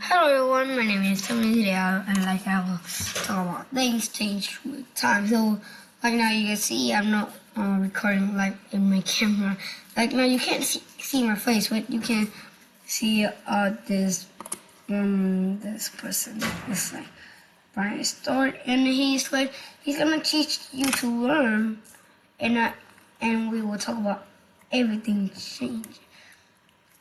Hello everyone, my name is Tony. Today I will talk about things change with time. So like now you can see I'm not recording like in my camera. Like now you can't see my face, but you can see this person. It's like Brian Stewart, and he's gonna teach you to learn, and we will talk about everything change.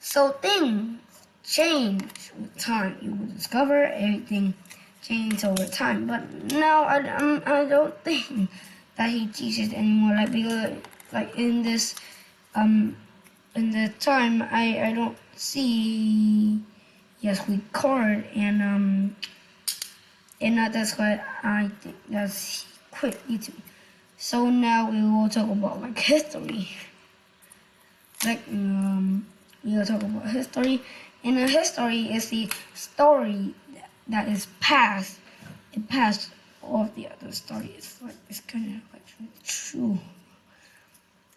So things change with time. You will discover everything changes over time. But now I don't think that he teaches anymore. Like because like in this in the time I don't see record and that's why I think that he quit YouTube. So now we will talk about like history. Like we will talk about history, and the history is the story that is past. It passed of the other story. It's kind of like true.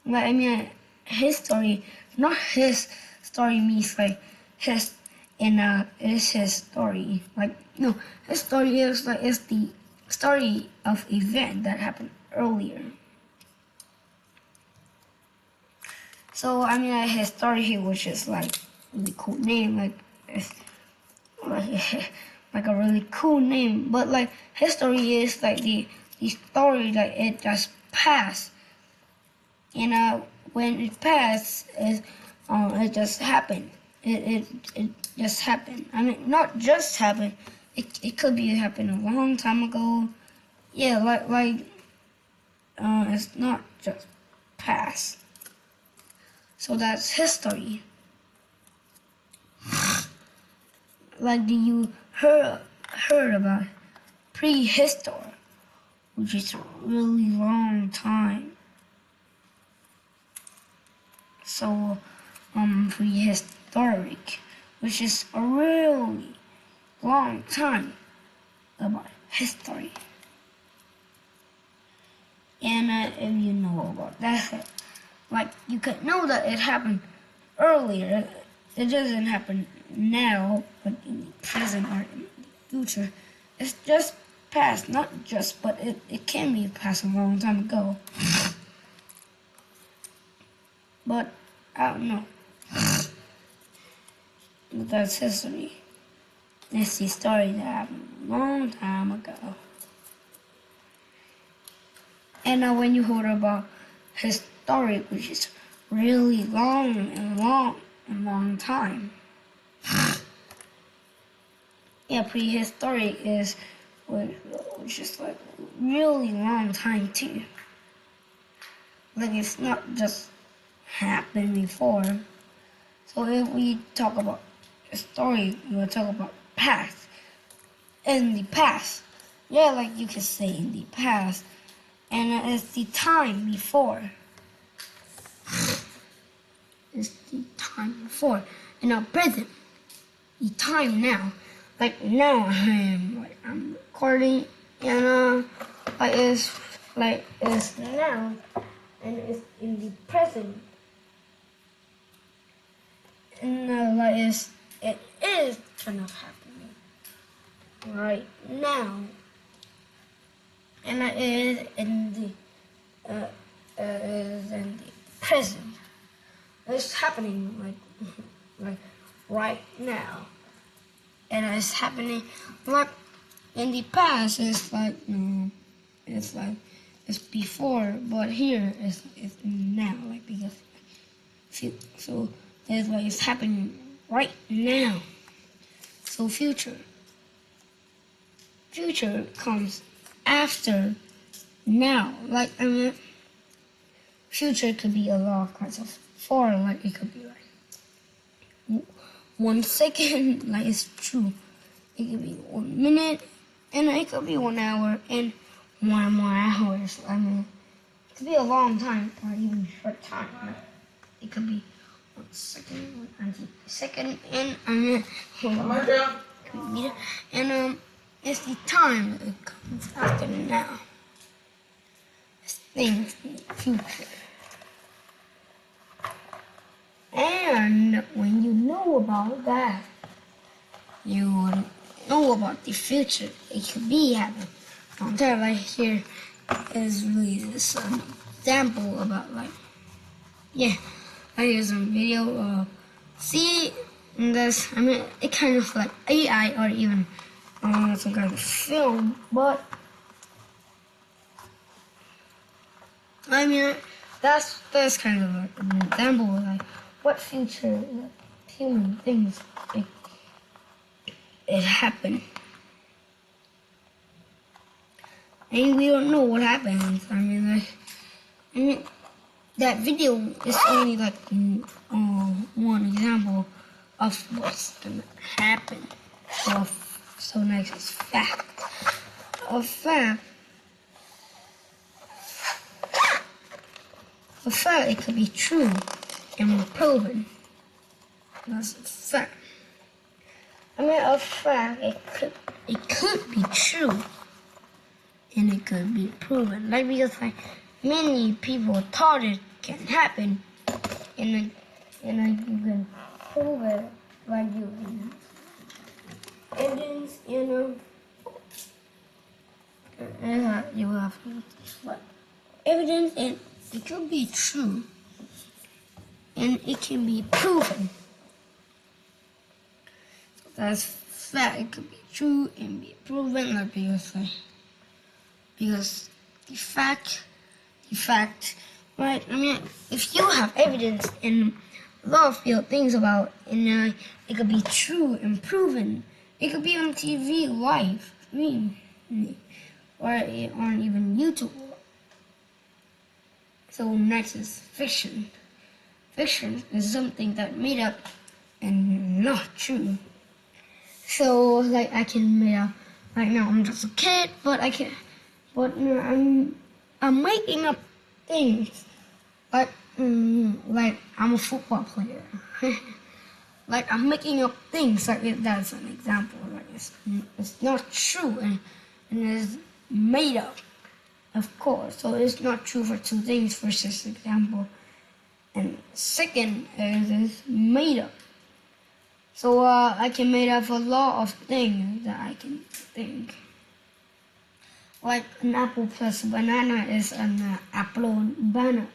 But I mean, history, not his story means like his, and it's his story. Like no, his story is like it's the story of event that happened earlier. So I mean, his story here was just like really cool name, like it's like a really cool name. But like his story is like the story like it just passed, and when it passed, it just happened. It just happened. I mean, not just happened. It could be happened a long time ago. Yeah, it's not just past. So that's history. Like, do you heard about prehistory, which is a really long time. So, prehistoric, which is a really long time about history. And if you know about that, like you could know that it happened earlier. It doesn't happen now, but in the present or in the future. It's just past, not just, but it can be past a long time ago. But I don't know. But that's history. It's the story that happened a long time ago. And when you heard about historic, which is really long time. Yeah, prehistoric is which is like really long time too. Like it's not just happened before. So if we talk about a story, we will talk about past. In the past. Yeah, like you could say in the past. And it's the time before. It's the time before. And now present. The time now. Like now I'm recording, and it's now, and it's in the present. And it is kind of happening right now. And it is in the present. It's happening like right now, and it's happening like in the past. It's like it's before, but here it's now. Like because so that's why it's happening right now. So future comes after now. Like I mean, future could be a lot of kinds of form. Like it could be like 1 second. Like it's true. It could be 1 minute, and it could be 1 hour, and 1 more hours. I mean, it could be a long time or even short time. Like, it could be 1 second, 1 second, and and it's the time that it comes after now. It's things in the future. And when you know about that, you would know about the future. It could be happening. That right here is really this example about like, yeah, I here's some video. See this, I mean, it kind of like AI or even some kind of film, but I mean, that's kind of like an example of like what future human things it happened. And we don't know what happens. I mean, that video is only like one example of what's gonna happen. So next is fact. A fact, it could be true and proven. That's a fact. I mean, a fact, it could be true and it could be proven. Like, because like many people thought it can happen, and then you can prove it. Like you can evidence, and you have like evidence, and it could be true, and it can be proven. So that's fact. It could be true and be proven. Like because the fact, right? I mean, if you have evidence and a lot of real things about, and it could be true and proven. It could be on TV live, or on even YouTube. So next is fiction. Fiction is something that made up and not true. So like I can make up. Right now I'm just a kid, but I'm making up things. Like I'm a football player. Like I'm making up things. Like that's an example. Like it's not true and it's made up, of course. So it's not true for two things. First is example, and second is made up. So I can make up a lot of things that I can think. Like an apple plus banana is an apple banana,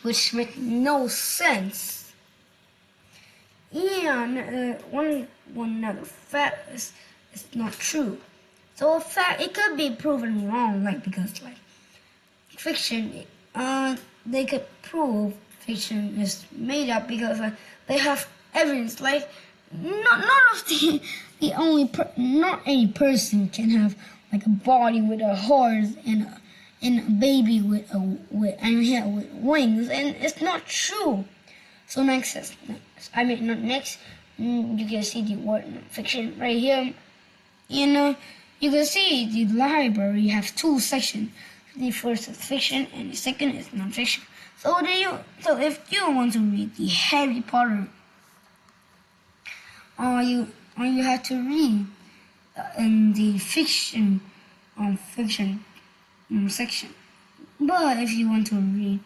which makes no sense. And one another fact is it's not true. So a fact, it could be proven wrong, like because like fiction, they could prove fiction is made up because like they have evidence. Like none of not any person can have like a body with a horse and a baby with wings, and it's not true. So next, not next. You can see the word fiction right here. You can see the library has two sections. The first is fiction and the second is non-fiction. So if you want to read the Harry Potter, all you have to read in the fiction section. But if you want to read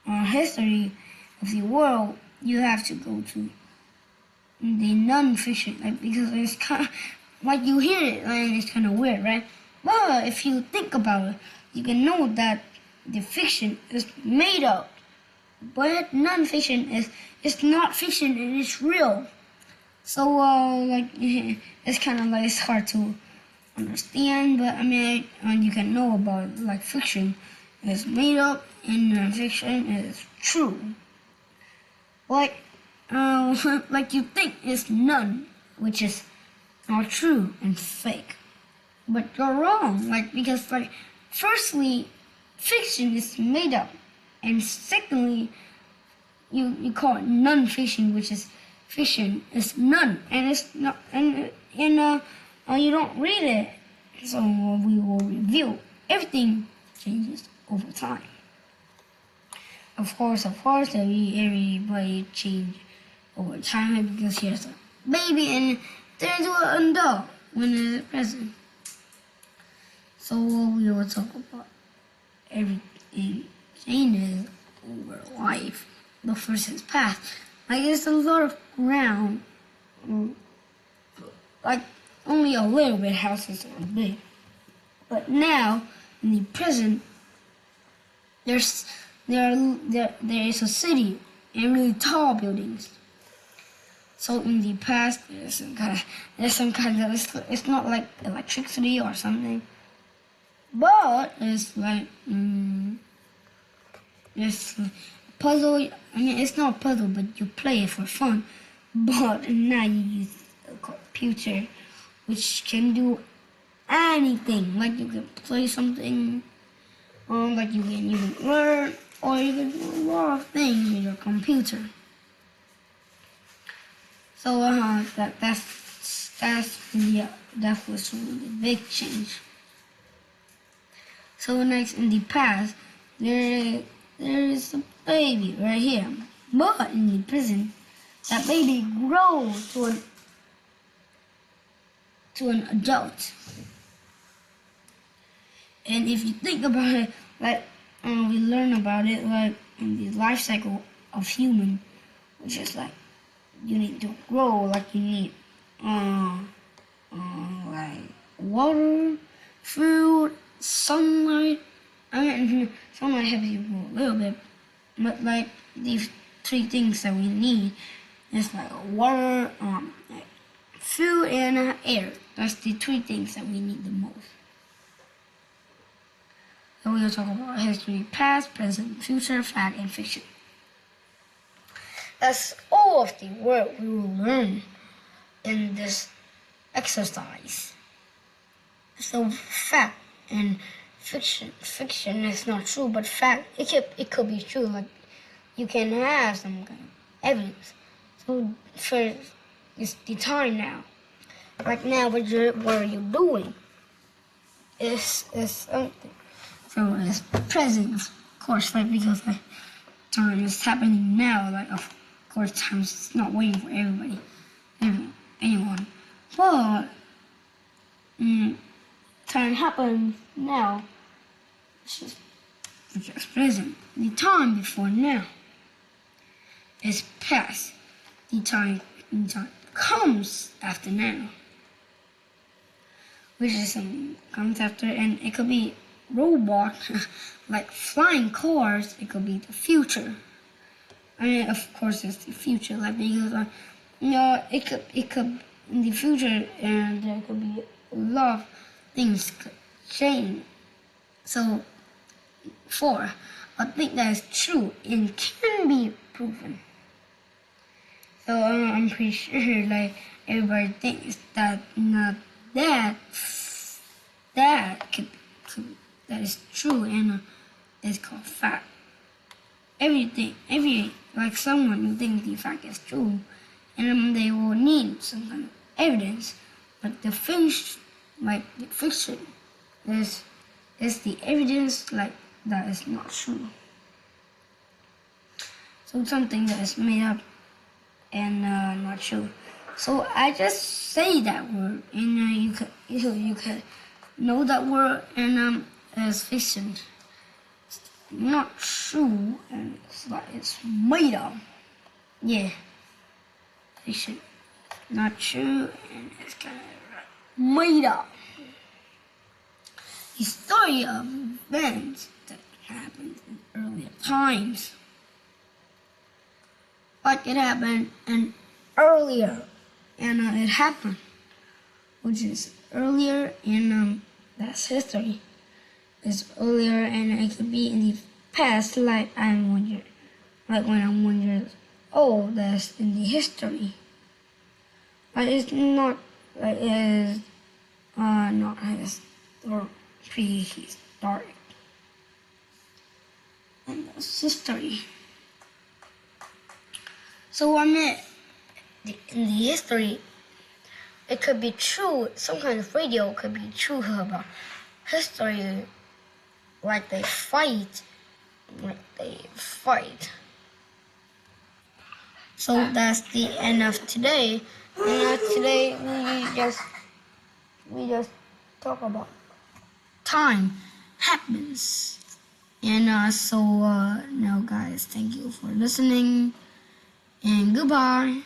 history of the world, you have to go to the non-fiction, like, because it's kind of, like you hear it and it's kind of weird, right? But if you think about it, you can know that the fiction is made up, but non-fiction is not fiction and it's real. So like it's kind of like it's hard to understand, but I mean you can know about like fiction is made up and non-fiction is true. Like like you think it's none, which is not true and fake, but you're wrong. Like because like firstly, fiction is made up, and secondly, you call it non-fiction, which is fiction is none, and it's not, and you don't read it. So we will review. Everything changes over time. Of course, everybody change over time because here's a baby and turns into an adult when it's present. So we will talk about everything changes over life. The first is past. Like it's a lot of ground like only a little bit houses are big. But now in the present, there is a city and really tall buildings. So in the past, there's some kind of it's not like electricity or something, but it's like it's a puzzle. I mean, it's not a puzzle, but you play it for fun. But now you use a computer, which can do anything. Like you can play something, like you can learn, or you can do a lot of things with your computer. So that was really the big change. So next, in the past, there is a baby right here, but in the present, that baby grows to an adult. And if you think about it, like we learn about it, like in the life cycle of human, which is like you need to grow, like you need like water, food, sunlight. I mean, sunlight helps you grow a little bit, but like these three things that we need is like water, food, and air. That's the three things that we need the most. So we will talk about history, past, present, future, fact, and fiction. That's all of the word we will learn in this exercise. So fact and fiction is not true, but fact, it could be true. Like you can have some kind of evidence. So first, it's the time now. Like now, what are you doing? Is something. So it's present, of course, like because like time is happening now. Like of course, time is not waiting for everybody, anyone. But time happens now. It's just present. The time before now is past. The time comes after now, which is something comes after, and it could be robot, like flying cars. It could be the future. I mean, of course, it's the future, like because it could in the future, and there could be a lot of things could change. So, I think that is true and can be proven. So I'm pretty sure, like everybody thinks that that is true, and it's called fact. Like someone who thinks the fact is true, and they will need some kind of evidence. But the fiction is the evidence like that is not true. So something that is made up and not true. So I just say that word, and you can know that word, and as fiction. It's not true, and it's made up. Yeah, fiction, not true, and it's kind of made up. The story of events that happened in earlier times, like it happened in earlier, and it happened, which is earlier, and that's history. It's earlier, and it could be in the past, like when I'm 1 year old. That's in the history. But it's not like it's not prehistoric, and that's history. So I mean, in the history, it could be true. Some kind of radio could be true about history, like they fight. So that's the end of today. And today we just talk about time happens. And now guys, thank you for listening, and goodbye.